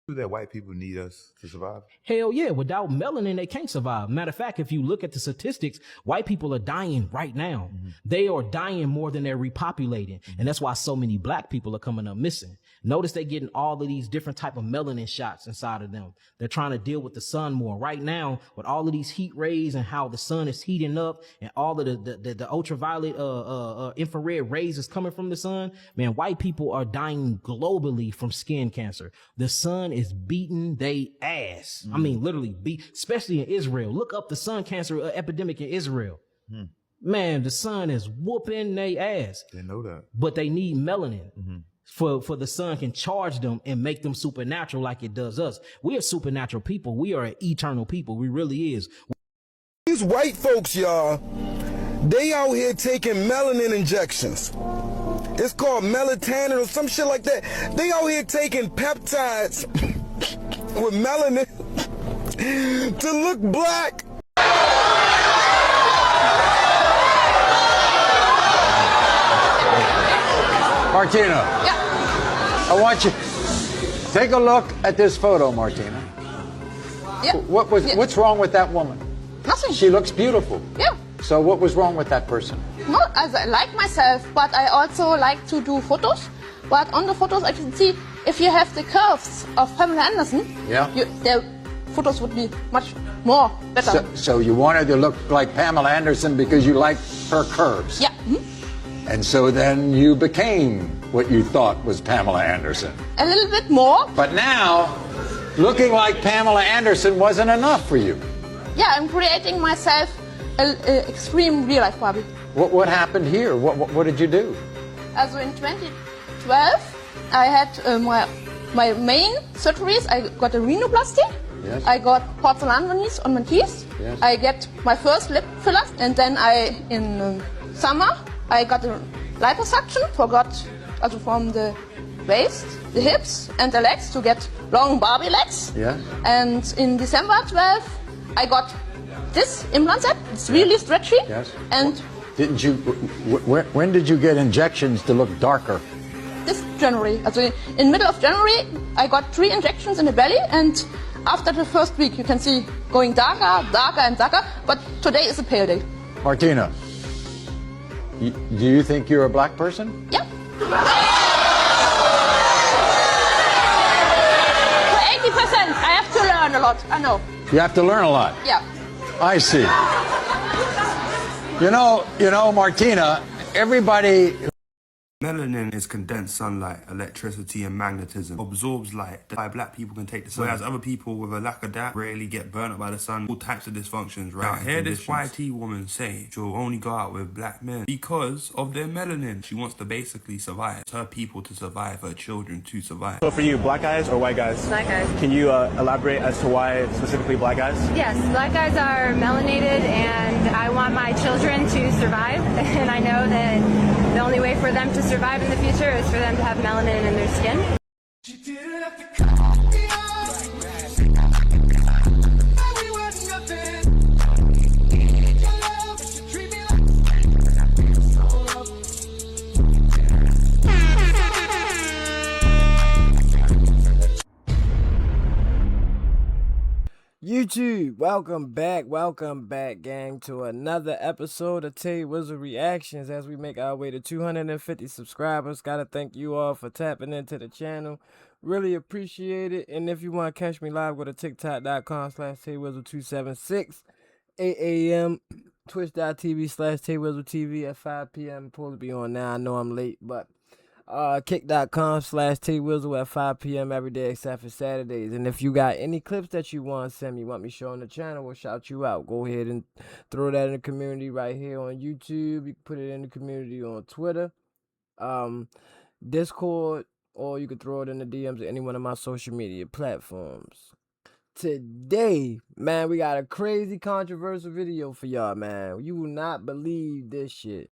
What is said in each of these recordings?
That white people need us to survive? Hell yeah, without melanin, they can't survive. Matter of fact, if you look at the statistics, white people are dying right now. They are dying more than they're repopulating. And that's why so many black people are coming up missing. Notice they're getting all of these different type of melanin shots inside of them. They're trying to deal with the sun more. Right now, with all of these heat rays and how the sun is heating up and all of the ultraviolet infrared rays is coming from the sun, man, white people are dying globally from skin cancer. The sun is beating they ass. I mean, literally especially in Israel. Look up the sun cancer epidemic in Israel. Man, the sun is whooping they ass. They know that. But they need melanin. For the sun can charge them and make them supernatural like it does us. We are supernatural people. We are an eternal people. We really is. These white folks, y'all, they out here taking melanin injections. It's called melatonin or some shit like that. They out here taking peptides with melanin to look black. Martina. Yeah. I want you take a look at this photo, Martina. Yeah. What's wrong with that woman? Nothing. She looks beautiful. Yeah. So what was wrong with that person? No, as I like myself, but I also like to do photos. But on the photos, I can see if you have the curves of Pamela Anderson, the photos would be much more better. So you wanted to look like Pamela Anderson because you liked her curves. Yeah. And so then you became what you thought was Pamela Anderson. A little bit more. But now, looking like Pamela Anderson wasn't enough for you. Yeah, I'm creating myself an extreme real life Barbie. What happened here? What did you do? Also in 2012, I had my main surgeries. I got a rhinoplasty. Yes. I got porcelain veneers on my teeth. Yes. I get my first lip filler, and then in summer I got a liposuction from the waist, the hips, and the legs to get long Barbie legs. Yes. And in December 12, I got this implant set. It's really stretchy. Yes. And didn't you? When did you get injections to look darker? This January. Also in middle of January, I got 3 injections in the belly, and after the first week, you can see going darker, darker, and darker. But today is a pale day. Martina, do you think you're a black person? Yeah. For 80%, I have to learn a lot. I know. You have to learn a lot. Yeah. I see. You know, Martina, everybody. Melanin is condensed sunlight, electricity, and magnetism. Absorbs light. That's why black people can take the sun. Whereas other people with a lack of that rarely get burnt up by the sun. All types of dysfunctions, right? Now, hear this YT woman say she'll only go out with black men because of their melanin. She wants to basically survive. It's her people to survive, her children to survive. So for you, black guys or white guys? Black guys. Can you elaborate as to why specifically black guys? Yes, black guys are melanated, and I want my children to survive. And I know that the only way for them to survive in the future is for them to have melanin in their skin. YouTube, welcome back, gang, to another episode of Tay Wizard Reactions as we make our way to 250 subscribers. Gotta thank you all for tapping into the channel. Really appreciate it. And if you want to catch me live, go to tiktok.com/TayWizard276, 8 a.m., twitch.tv/TayWizardTV at 5 p.m. I'm supposed to be on now. I know I'm late, but kick.com/TayWizzle at 5 p.m. every day except for Saturdays. And if you got any clips that you want to send me, want me show on the channel, we'll shout you out. Go ahead and throw that in the community right here on YouTube. You can put it in the community on Twitter, Discord, or you can throw it in the DMs of any one of my social media platforms. Today, man, we got a crazy controversial video for y'all, man. You will not believe this shit.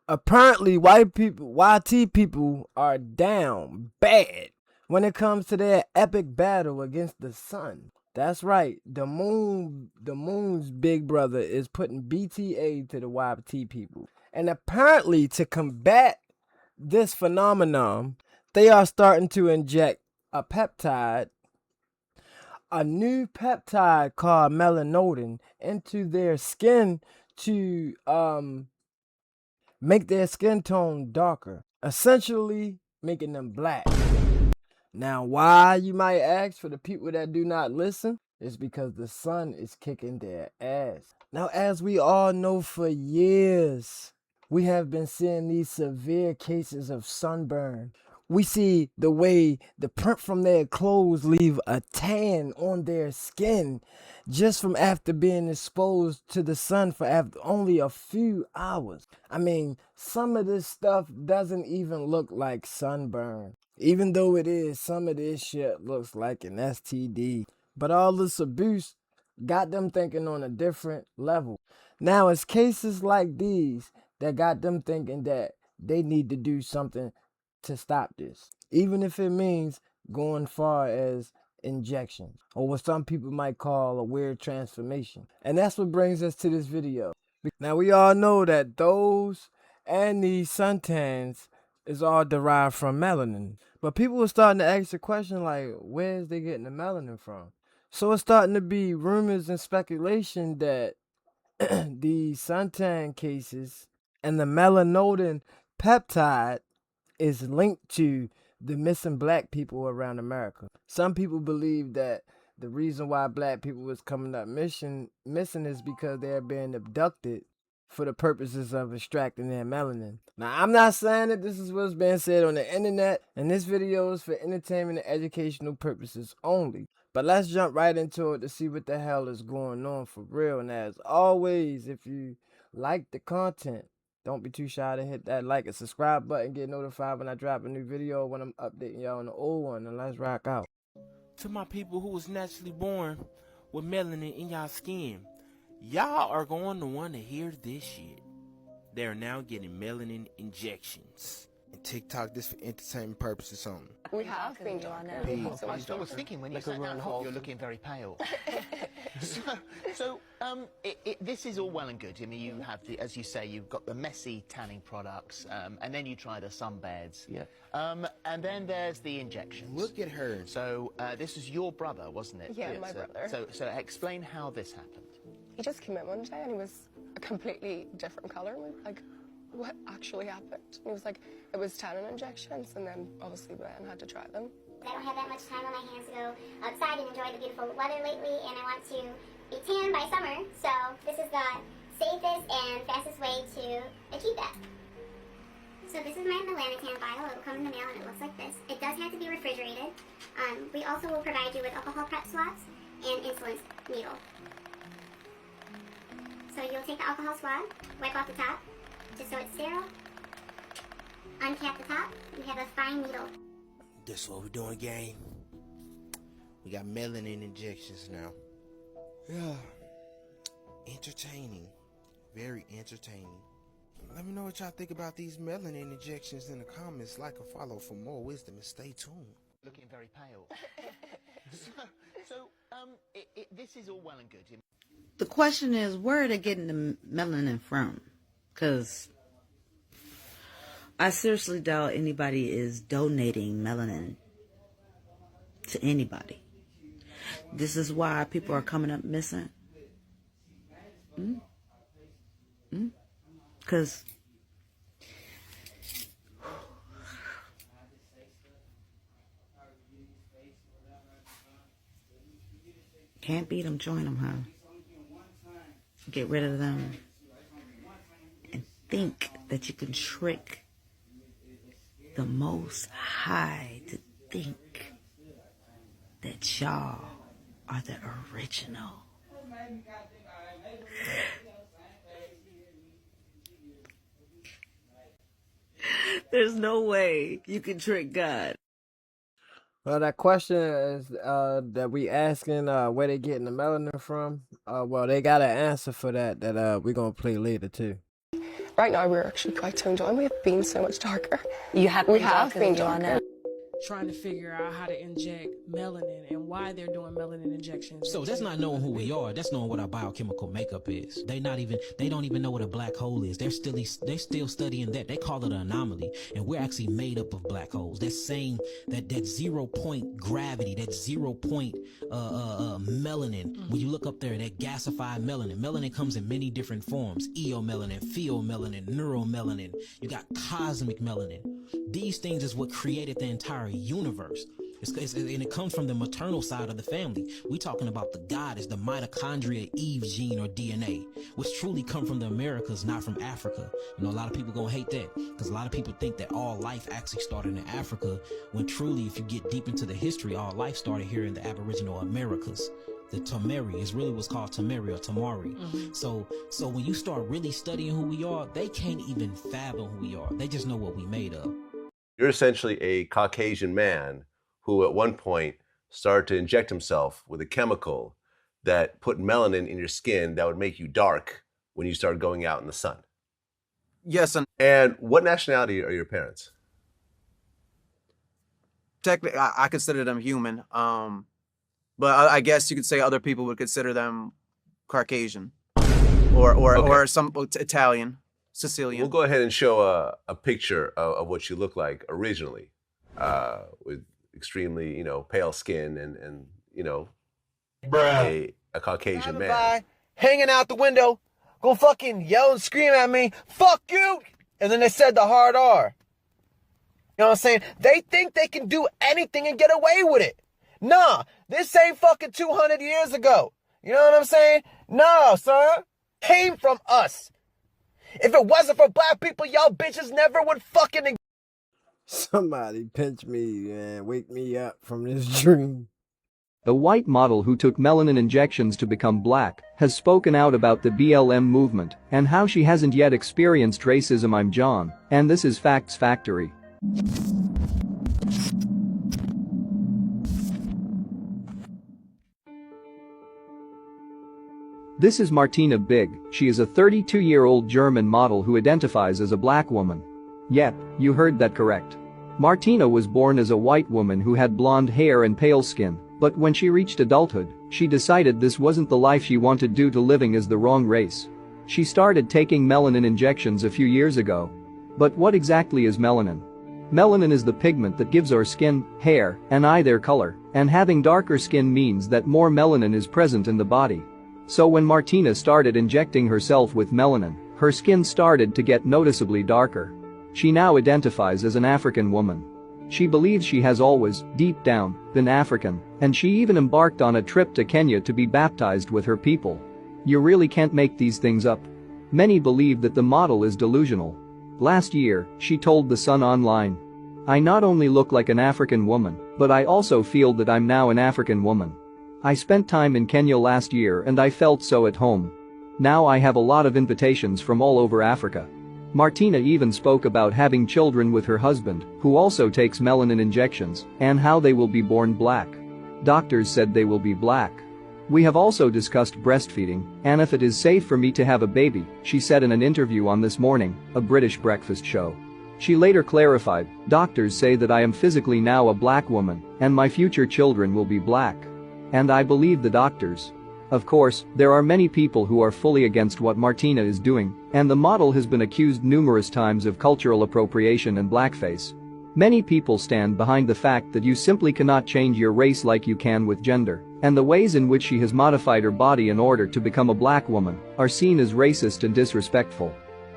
Apparently, YT people are down bad when it comes to their epic battle against the sun. That's right. The moon's big brother is putting BTA to the YT people. And apparently, to combat this phenomenon, they are starting to inject a peptide a new peptide called melanoidin into their skin to make their skin tone darker, essentially making them black. Now, why, you might ask, for the people that do not listen, it's because the sun is kicking their ass. Now, as we all know, for years, we have been seeing these severe cases of sunburn. We see the way the print from their clothes leave a tan on their skin just from after being exposed to the sun for after only a few hours. I mean, some of this stuff doesn't even look like sunburn. Even though it is, some of this shit looks like an STD. But all this abuse got them thinking on a different level. Now, it's cases like these that got them thinking that they need to do something to stop this, even if it means going far as injections, or what some people might call a weird transformation. And that's what brings us to this video. Now, we all know that those and these suntans is all derived from melanin, but people are starting to ask the question, like, where's they getting the melanin from? So it's starting to be rumors and speculation that the suntan cases and the melanoidin peptide is linked to the missing black people around America. Some people believe that the reason why black people was coming up missing is because they're being abducted for the purposes of extracting their melanin. Now, I'm not saying that this is what's being said on the internet, and this video is for entertainment and educational purposes only. But let's jump right into it to see what the hell is going on for real. And as always, if you like the content, don't be too shy to hit that like and subscribe button, get notified when I drop a new video, when I'm updating y'all on the old one, and let's rock out. To my people who was naturally born with melanin in y'all skin, y'all are going to want to hear this shit. They are now getting melanin injections. And TikTok this for entertainment purposes only. We have been darker. I was thinking when you sat down, you're looking very pale. This is all well and good. I mean, you have, as you say, you've got the messy tanning products, and then you try the sunbeds. Yeah. And then there's the injections. Look at her. So this is your brother, wasn't it? Yeah, my brother. So explain how this happened. He just came in one day and he was a completely different colour. And we were like, what actually happened? And he was like, it was tannin injections, and then obviously we went and had to try them. I don't have that much time on my hands to go outside and enjoy the beautiful weather lately, and I want to be tan by summer, so this is the safest and fastest way to achieve that. So this is my Melanin vial. It will come in the mail and it looks like this. It does have to be refrigerated. We also will provide you with alcohol prep swabs and insulin needle. So you'll take the alcohol swab, wipe off the top, just so it's sterile. Uncap the top, you have a fine needle. This is what we're doing, gang. We got melanin injections now. Yeah. Entertaining. Very entertaining. Let me know what y'all think about these melanin injections in the comments. Like and follow for more wisdom, and stay tuned. Looking very pale. This is all well and good. The question is, where are they getting the melanin from? Because I seriously doubt anybody is donating melanin to anybody. This is why people are coming up missing. Because can't beat them, join them, huh? Get rid of them and think that you can trick the Most High to think that y'all are the original. There's no way you can trick God. Well, that question is that we asking where they getting the melanin from. Well, they got an answer for that we're gonna play later too. Right now we're actually quite toned down. We have been so much darker. We have been darker. trying to figure out how to inject melanin and why they're doing melanin injections. So that's not knowing who we are. That's knowing what our biochemical makeup is. They don't even know what a black hole is. They're still studying that. They call it an anomaly. And we're actually made up of black holes. That 0 point gravity, that 0 point melanin. When you look up there, that gasified melanin. Melanin comes in many different forms. Eomelanin, pheomelanin, neuromelanin. You got cosmic melanin. These things is what created the entire universe. And it comes from the maternal side of the family. We talking about the goddess, the mitochondria Eve gene or DNA, which truly come from the Americas, not from Africa. You know, a lot of people gonna hate that because a lot of people think that all life actually started in Africa, when truly, if you get deep into the history, all life started here in the Aboriginal Americas. The Tamari is really what's called Tamari or Tamari. So when you start really studying who we are, they can't even fathom who we are. They just know what we made of. You're essentially a Caucasian man who at one point started to inject himself with a chemical that put melanin in your skin that would make you dark when you started going out in the sun. Yes. And what nationality are your parents? Technically, I consider them human. But I guess you could say other people would consider them Caucasian or some Italian, Sicilian. We'll go ahead and show a picture of what you look like originally, with extremely, pale skin and a Caucasian man. Hanging out the window, go fucking yell and scream at me, fuck you! And then they said the hard R. You know what I'm saying? They think they can do anything and get away with it. Nah, this ain't fucking 200 years ago. You know what I'm saying? No, sir. Came from us. If it wasn't for black people, y'all bitches never would fucking... Somebody pinch me and wake me up from this dream. The white model who took melanin injections to become black has spoken out about the BLM movement and how she hasn't yet experienced racism. I'm John, and this is Facts Factory. This is Martina Big. She is a 32-year-old German model who identifies as a black woman. Yep, you heard that correct. Martina was born as a white woman who had blonde hair and pale skin, but when she reached adulthood, she decided this wasn't the life she wanted due to living as the wrong race. She started taking melanin injections a few years ago. But what exactly is melanin? Melanin is the pigment that gives our skin, hair, and eye their color, and having darker skin means that more melanin is present in the body. So when Martina started injecting herself with melanin, her skin started to get noticeably darker. She now identifies as an African woman. She believes she has always, deep down, been African, and she even embarked on a trip to Kenya to be baptized with her people. You really can't make these things up. Many believe that the model is delusional. Last year, she told The Sun Online, "I not only look like an African woman, but I also feel that I'm now an African woman. I spent time in Kenya last year and I felt so at home. Now I have a lot of invitations from all over Africa." Martina even spoke about having children with her husband, who also takes melanin injections, and how they will be born black. Doctors said they will be black. "We have also discussed breastfeeding, and if it is safe for me to have a baby," she said in an interview on This Morning, a British breakfast show. She later clarified, "Doctors say that I am physically now a black woman, and my future children will be black. And I believe the doctors." Of course, there are many people who are fully against what Martina is doing, and the model has been accused numerous times of cultural appropriation and blackface. Many people stand behind the fact that you simply cannot change your race like you can with gender, and the ways in which she has modified her body in order to become a black woman are seen as racist and disrespectful.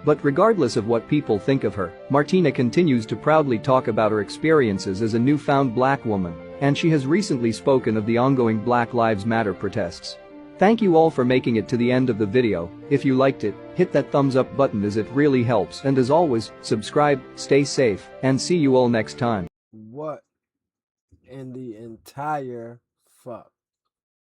But regardless of what people think of her, Martina continues to proudly talk about her experiences as a newfound black woman, and she has recently spoken of the ongoing Black Lives Matter protests. Thank you all for making it to the end of the video. If you liked it, hit that thumbs up button as it really helps, and as always, subscribe, stay safe, and see you all next time. What in the entire fuck?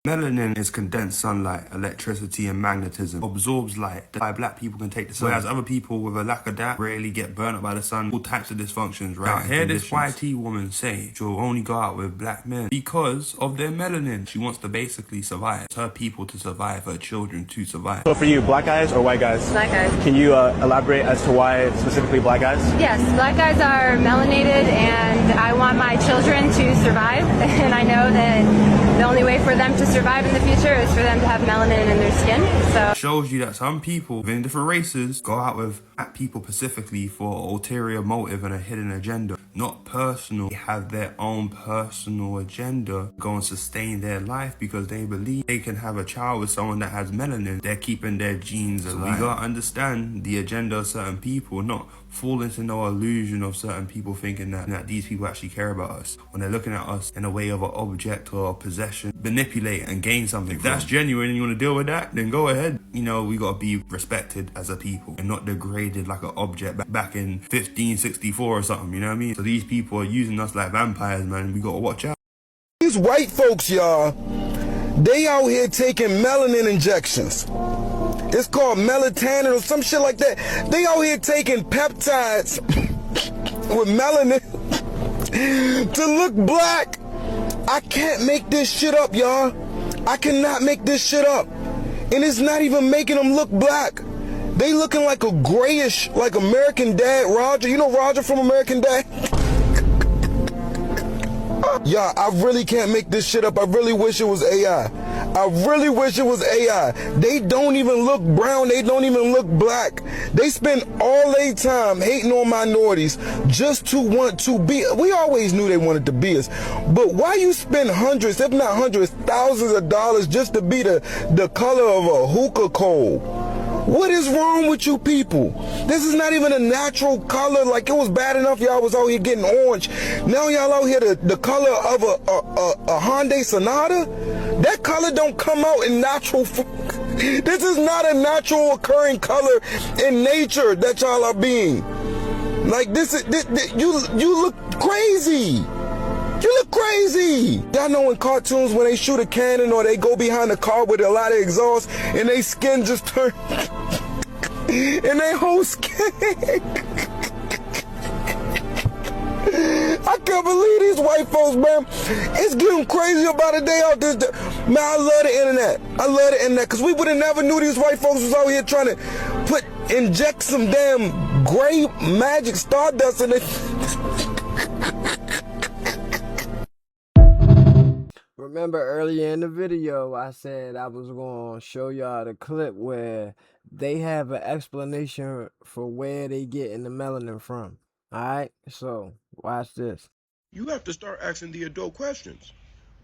Melanin is condensed sunlight, electricity, and magnetism. Absorbs light. That's why black people can take the sun. Whereas other people with a lack of that rarely get burnt up by the sun. All types of dysfunctions, right? Now, hear this YT woman say she'll only go out with black men because of their melanin. She wants to basically survive. It's her people to survive, her children to survive. So for you, black guys or white guys? Black guys. Can you elaborate as to why specifically black guys? Yes, black guys are melanated, and I want my children to survive. And I know that the only way for them to survive in the future is for them to have melanin in their skin. So it shows you that some people within different races go out with black people specifically for an ulterior motive and a hidden agenda. Not personal. They have their own personal agenda. Go and sustain their life because they believe they can have a child with someone that has melanin. They're keeping their genes alive. So we gotta understand the agenda of certain people, not fall into no illusion of certain people thinking that these people actually care about us when they're looking at us in a way of an object or a possession, manipulate and gain something. If that's genuine and you want to deal with that, then go ahead. You know, we got to be respected as a people and not degraded like an object back in 1564 or something, you know what I mean? So these people are using us like vampires, man. We got to watch out. These white folks, y'all, they out here taking melanin injections. It's called melatonin or some shit like that. They out here taking peptides with melanin to look black. I can't make this shit up, y'all. I cannot make this shit up. And it's not even making them look black. They looking like a grayish, like American Dad, Roger. You know Roger from American Dad? Yeah, I really can't make this shit up. I really wish it was AI. I really wish it was AI. They don't even look brown. They don't even look black. They spend all their time hating on minorities just to want to be. We always knew they wanted to be us. But why you spend hundreds, if not hundreds, thousands of dollars just to be the color of a hookah coal? What is wrong with you people? This is not even a natural color. Like, it was bad enough y'all was out here getting orange. Now y'all out here the color of a Hyundai Sonata? That color don't come out in natural. This is not a natural occurring color in nature that y'all are being. Like, this you look crazy. You look crazy. Y'all know in cartoons when they shoot a cannon or they go behind a car with a lot of exhaust and they skin just turn and they whole skin. I can't believe these white folks, man. It's getting crazy about a day out this day. Man, I love the internet. I love the internet because we would have never knew these white folks was out here trying to inject some damn gray magic stardust in it. Remember earlier in the video, I said I was going to show y'all the clip where they have an explanation for where they getting the melanin from. Alright, so watch this. You have to start asking the adult questions.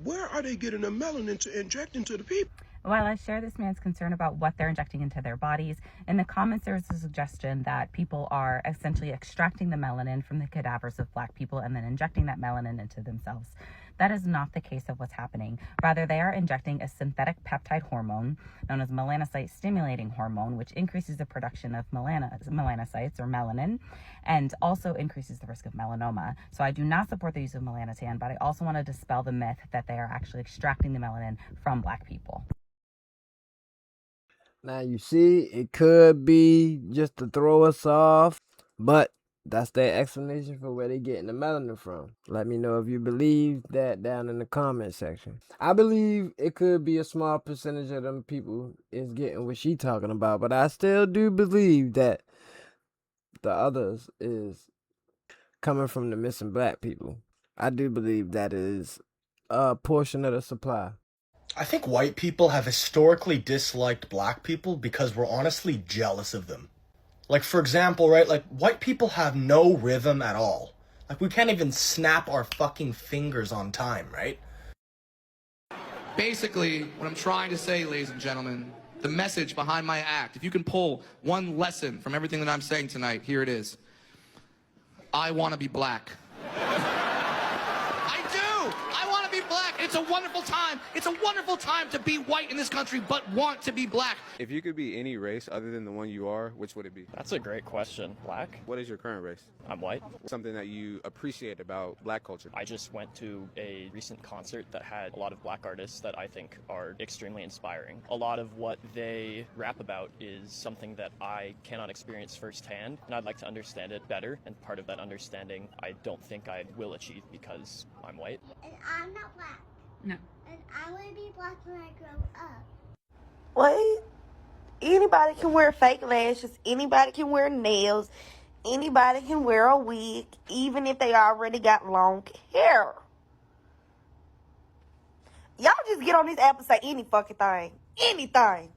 Where are they getting the melanin to inject into the people? While I share this man's concern about what they're injecting into their bodies, in the comments there was a suggestion that people are essentially extracting the melanin from the cadavers of black people and then injecting that melanin into themselves. That is not the case of what's happening. Rather, they are injecting a synthetic peptide hormone known as melanocyte stimulating hormone, which increases the production of melanocytes or melanin and also increases the risk of melanoma. So I do not support the use of melanotan, but I also want to dispel the myth that they are actually extracting the melanin from black people. Now you see, it could be just to throw us off, but that's their explanation for where they getting the melanin from. Let me know if you believe that down in the comment section. I believe it could be a small percentage of them people is getting what she talking about, but I still do believe that the others is coming from the missing black people. I do believe that is a portion of the supply. I think white people have historically disliked black people because we're honestly jealous of them. Like, for example, right, like, white people have no rhythm at all. Like, we can't even snap our fucking fingers on time, right? Basically, what I'm trying to say, ladies and gentlemen, the message behind my act, if you can pull one lesson from everything that I'm saying tonight, here it is. I want to be black. I do! I want to be black! It's It's a wonderful time. It's a wonderful time to be white in this country, but want to be black. If you could be any race other than the one you are, which would it be? That's a great question. Black? What is your current race? I'm white. Something that you appreciate about black culture? I just went to a recent concert that had a lot of black artists that I think are extremely inspiring. A lot of what they rap about is something that I cannot experience firsthand, and I'd like to understand it better, and part of that understanding I don't think I will achieve because I'm white. And I'm not black. No. And I want to be black when I grow up. What? Anybody can wear fake lashes. Anybody can wear nails. Anybody can wear a wig, even if they already got long hair. Y'all just get on this app and say any fucking thing. Anything.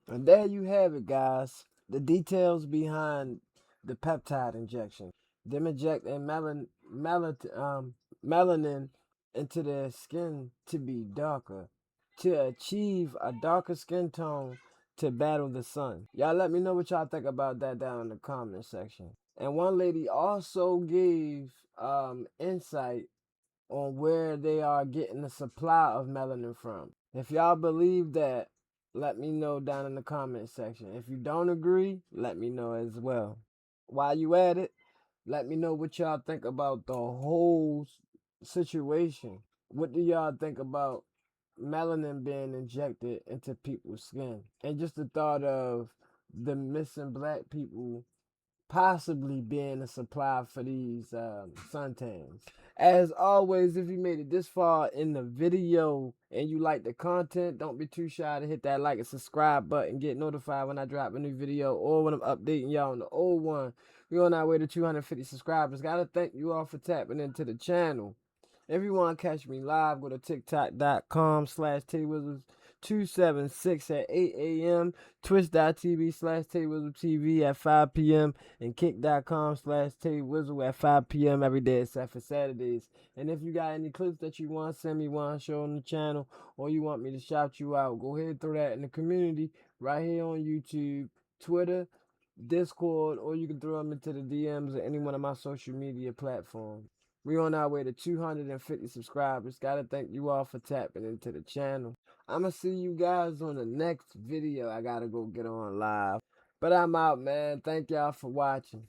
And there you have it, guys. The details behind the peptide injection. Them injecting melanin into their skin to be darker, to achieve a darker skin tone to battle the sun. Y'all let me know what y'all think about that down in the comment section. And one lady also gave insight on where they are getting the supply of melanin from. If y'all believe that, let me know down in the comment section. If you don't agree, let me know as well. While you at it, let me know what y'all think about the whole situation. What do y'all think about melanin being injected into people's skin? And just the thought of the missing black people possibly being a supply for these suntans. As always, if you made it this far in the video and you like the content, don't be too shy to hit that like and subscribe button. Get notified when I drop a new video or when I'm updating y'all on the old one. We're on our way to 250 subscribers. Gotta thank you all for tapping into the channel. If you want to catch me live, go to tiktok.com/TayWizards276 at 8 a.m. Twitch.tv/TayWizardTV at 5 p.m. and kick.com/TayWizard at 5 p.m. every day except for Saturdays. And if you got any clips that you want to send me, want to show on the channel, or you want me to shout you out, go ahead and throw that in the community right here on YouTube, Twitter, Discord, or you can throw them into the DMs of any one of my social media platforms. We're on our way to 250 subscribers. Gotta thank you all for tapping into the channel. I'ma see you guys on the next video. I gotta go get on live. But I'm out, man. Thank y'all for watching.